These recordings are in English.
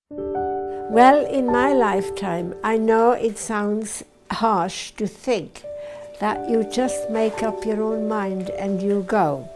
Well, in my lifetime, I know it sounds harsh to think that you just make up your own mind and you go.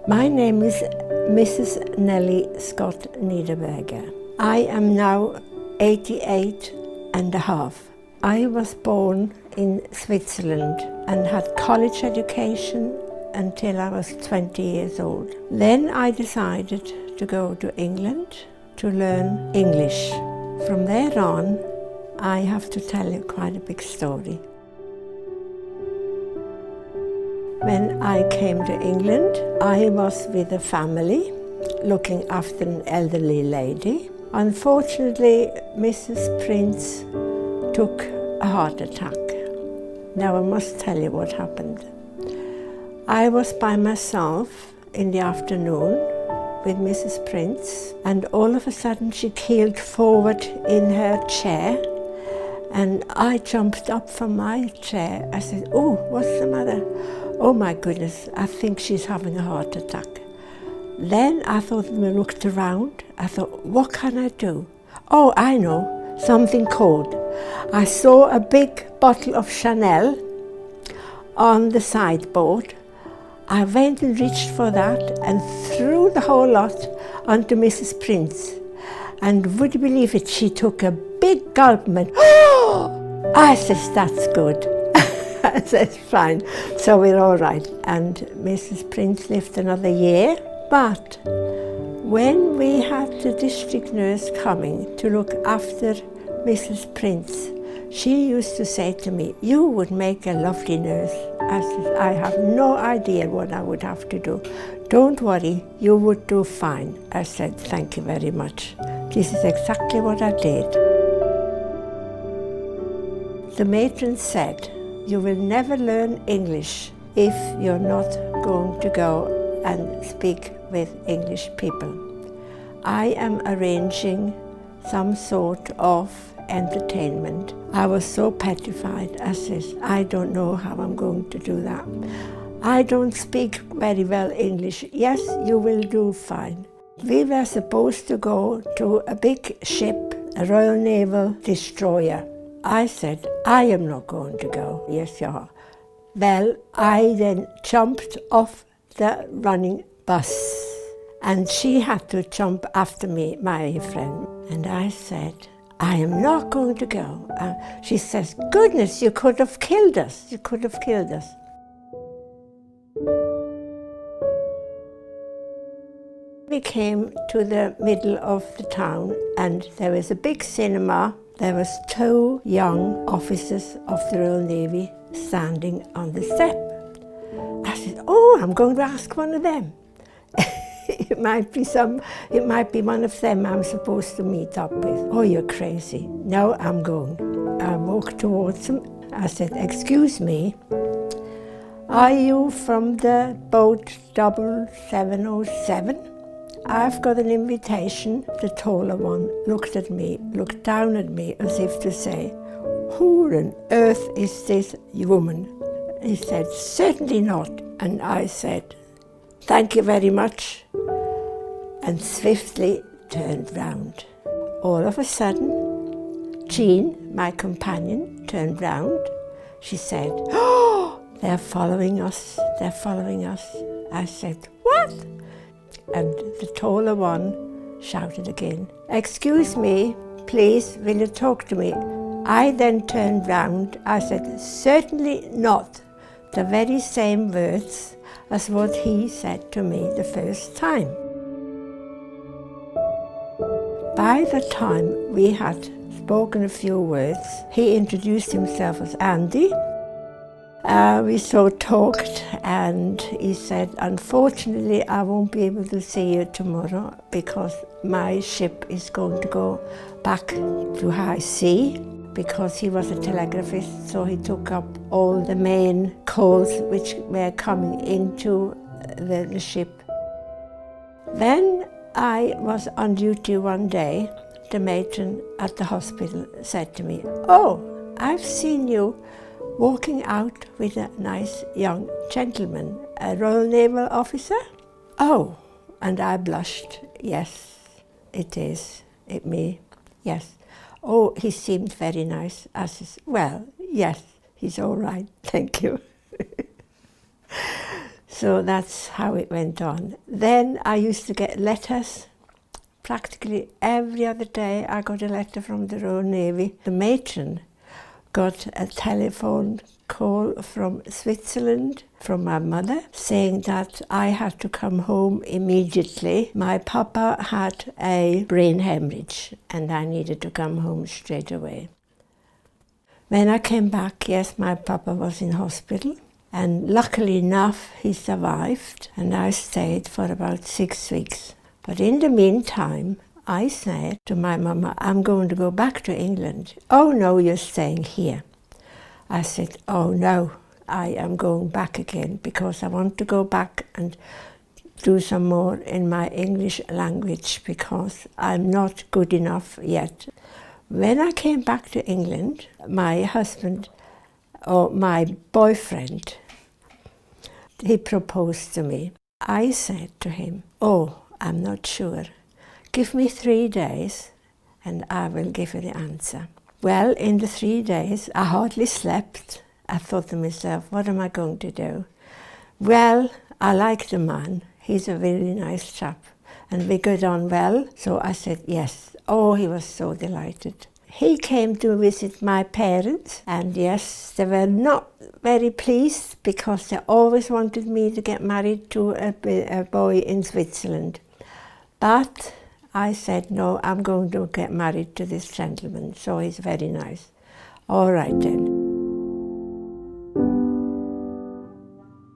My name is Mrs. Nelly Scott-Neiderberger. I am now 88 and a half. I was born in Switzerland and had college education until I was 20 years old. Then I decided to go to England to learn English. From there on, I have to tell you quite a big story. When I came to England, I was with a family looking after an elderly lady. Unfortunately, Mrs. Prince took a heart attack. Now I must tell you what happened. I was by myself in the afternoon with Mrs. Prince, and all of a sudden she keeled forward in her chair, and I jumped up from my chair. I said, "Oh, what's the matter? Oh my goodness, I think she's having a heart attack." Then I thought, when I looked around, I thought, what can I do? Oh, I know, something cold. I saw a big bottle of Chanel on the sideboard. I went and reached for that and threw the whole lot onto Mrs. Prince. And would you believe it, she took a big gulp and went, "Oh!" I says, "That's good." I says, "Fine." So we're all right. And Mrs. Prince lived another year. But when we had the district nurse coming to look after Mrs. Prince, she used to say to me, "You would make a lovely nurse." I said, "I have no idea what I would have to do." "Don't worry, you would do fine." I said, "Thank you very much." This is exactly what I did. The matron said, "You will never learn English if you're not going to go and speak with English people. I am arranging some sort of entertainment." I was so petrified. I says, "I don't know how I'm going to do that. I don't speak very well English." "Yes, you will do fine." We were supposed to go to a big ship, a Royal Naval destroyer. I said, "I am not going to go." "Yes, you are." Well, I then jumped off the running bus, and she had to jump after me, my friend. And I said, "I am not going to go." She says, "Goodness, you could have killed us. You could have killed us." We came to the middle of the town, and there was a big cinema. There was 2 young officers of the Royal Navy standing on the step. I said, "Oh, I'm going to ask one of them." It might be one of them I'm supposed to meet up with. "Oh, you're crazy." "No, I'm going." I walked towards him. I said, "Excuse me, are you from the boat 7707? I've got an invitation." The taller one looked at me, looked down at me as if to say, "Who on earth is this woman?" He said, "Certainly not." And I said, "Thank you very much," and swiftly turned round. All of a sudden, Jean, my companion, turned round. She said, "Oh, they're following us, they're following us." I said, "What?" And the taller one shouted again, "Excuse me, please, will you talk to me?" I then turned round. I said, "Certainly not." The very same words as what he said to me the first time. By the time we had spoken a few words, he introduced himself as Andy. We so talked, and he said, "Unfortunately, I won't be able to see you tomorrow because my ship is going to go back to high sea," because he was a telegraphist, so he took up all the main calls which were coming into the ship. Then I was on duty one day. the matron at the hospital said to me, "Oh, I've seen you walking out with a nice young gentleman, a Royal Naval officer." "Oh," and I blushed. "Yes, it is, it me, yes." "Oh, he seemed very nice." I says, "Well, yes, he's all right, thank you." So that's how it went on. Then I used to get letters. Practically every other day I got a letter from the Royal Navy. The matron got a telephone call from Switzerland from my mother saying that I had to come home immediately. My papa had a brain hemorrhage and I needed to come home straight away. When I came back, yes, my papa was in hospital, and luckily enough he survived, and I stayed for about 6 weeks. But in the meantime, I said to my mama, "I'm going to go back to England." "Oh no, you're staying here." I said, "Oh no, I am going back again because I want to go back and do some more in my English language because I'm not good enough yet." When I came back to England, my husband, or my boyfriend, he proposed to me. I said to him, "Oh, I'm not sure. Give me 3 days and I will give you the answer." Well, in the 3 days, I hardly slept. I thought to myself, what am I going to do? Well, I like the man. He's a very nice chap and we got on well. So I said yes. Oh, he was so delighted. He came to visit my parents, and yes, they were not very pleased because they always wanted me to get married to a boy in Switzerland. But I said, no, I'm going to get married to this gentleman, so he's very nice. All right then.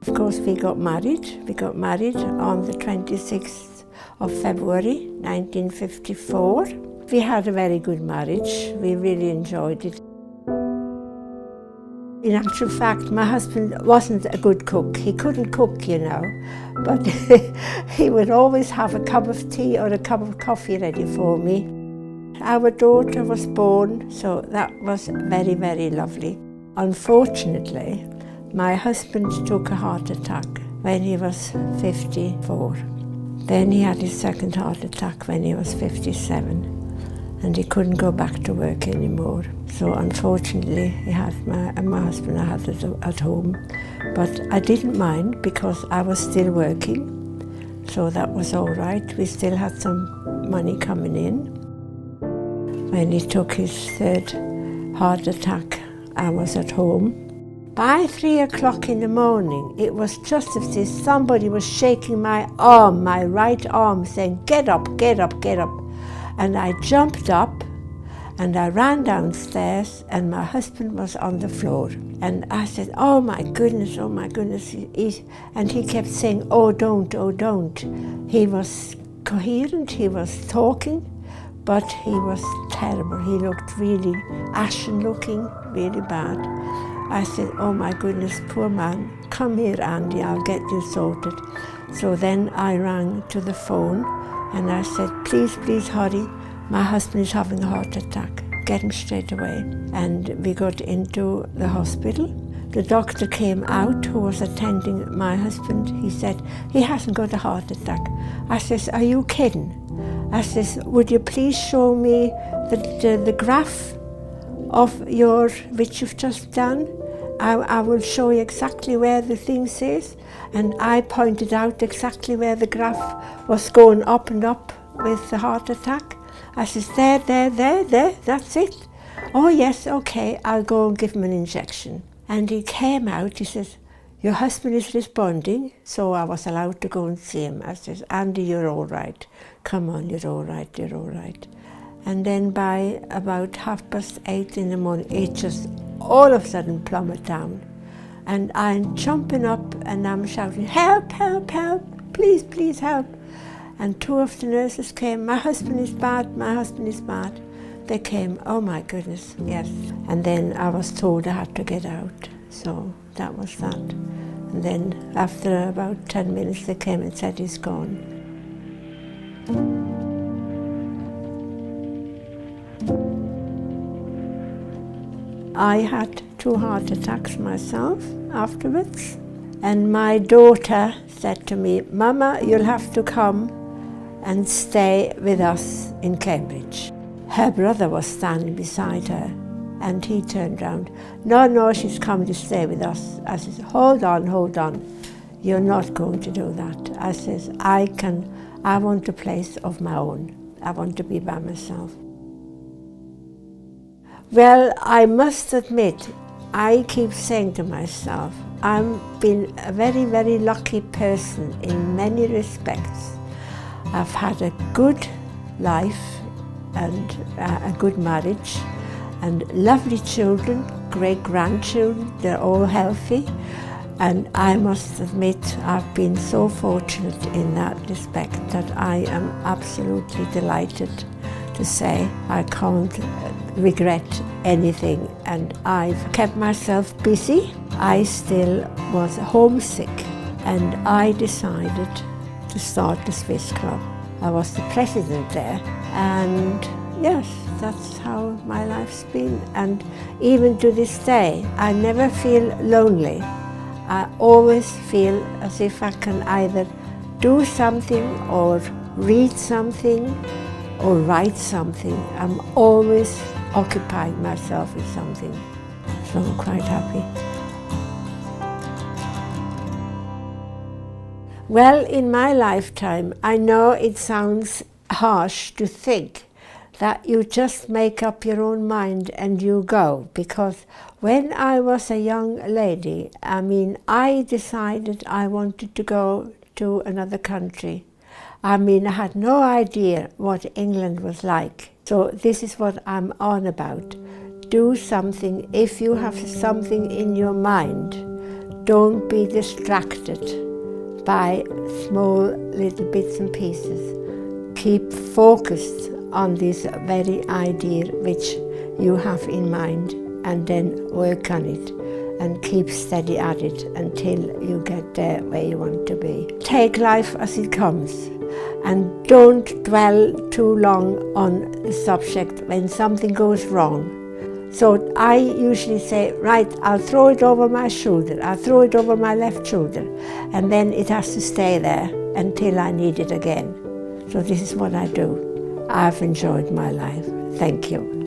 Of course, we got married. We got married on the 26th of February, 1954. We had a very good marriage. We really enjoyed it. In actual fact, my husband wasn't a good cook. He couldn't cook, you know, but he would always have a cup of tea or a cup of coffee ready for me. Our daughter was born, so that was very, very lovely. Unfortunately, my husband took a heart attack when he was 54. Then he had his second heart attack when he was 57. And he couldn't go back to work anymore. So unfortunately, he had my husband I had at home. But I didn't mind because I was still working. So that was all right. We still had some money coming in. When he took his third heart attack, I was at home. By 3 o'clock in the morning, it was just as if somebody was shaking my arm, my right arm, saying, "Get up, get up, get up." And I jumped up and I ran downstairs and my husband was on the floor. And I said, oh my goodness, oh my goodness. And he kept saying, oh don't, oh don't. He was coherent, he was talking, but he was terrible. He looked really ashen looking, really bad. I said, oh my goodness, poor man, come here Andy, I'll get you sorted. So then I rang to the phone and I said, please, please hurry, my husband is having a heart attack, get him straight away. And we got into the hospital. The doctor came out who was attending my husband. He said, he hasn't got a heart attack. I says, are you kidding? I says, would you please show me the graph of which you've just done? I will show you exactly where the thing says. And I pointed out exactly where the graph was going up and up with the heart attack. I says, there, that's it. Oh yes, okay, I'll go and give him an injection. And he came out, he says, your husband is responding, so I was allowed to go and see him. I says, Andy, you're all right. Come on, you're all right, you're all right. And then by about 8:30 in the morning, it just all of a sudden plummeted down. And I'm jumping up and I'm shouting, help, help, help, please, please help. And two of the nurses came, my husband is bad, my husband is bad. They came, oh my goodness, yes. And then I was told I had to get out. So that was that. And then after about 10 minutes they came and said he's gone. I had 2 heart attacks myself afterwards. And my daughter said to me, "Mama, you'll have to come and stay with us in Cambridge." Her brother was standing beside her and he turned round. No, she's coming to stay with us. I said, hold on. You're not going to do that. I says, I want a place of my own. I want to be by myself. Well, I must admit, I keep saying to myself, I've been a very, very lucky person in many respects. I've had a good life and a good marriage and lovely children, great grandchildren, they're all healthy. And I must admit, I've been so fortunate in that respect that I am absolutely delighted to say I can't regret anything, and I've kept myself busy. I still was homesick and I decided to start the Swiss Club. I was the president there, and yes, that's how my life's been. And even to this day, I never feel lonely. I always feel as if I can either do something or read something or write something. I'm always occupying myself with something, so I'm quite happy. Well, in my lifetime, I know it sounds harsh to think that you just make up your own mind and you go, because when I was a young lady, I decided I wanted to go to another country. I had no idea what England was like. So this is what I'm on about. Do something. If you have something in your mind, don't be distracted by small little bits and pieces. Keep focused on this very idea which you have in mind, and then work on it and keep steady at it until you get there where you want to be. Take life as it comes and don't dwell too long on the subject when something goes wrong. So I usually say, right, I'll throw it over my shoulder, I'll throw it over my left shoulder, and then it has to stay there until I need it again. So this is what I do. I've enjoyed my life. Thank you.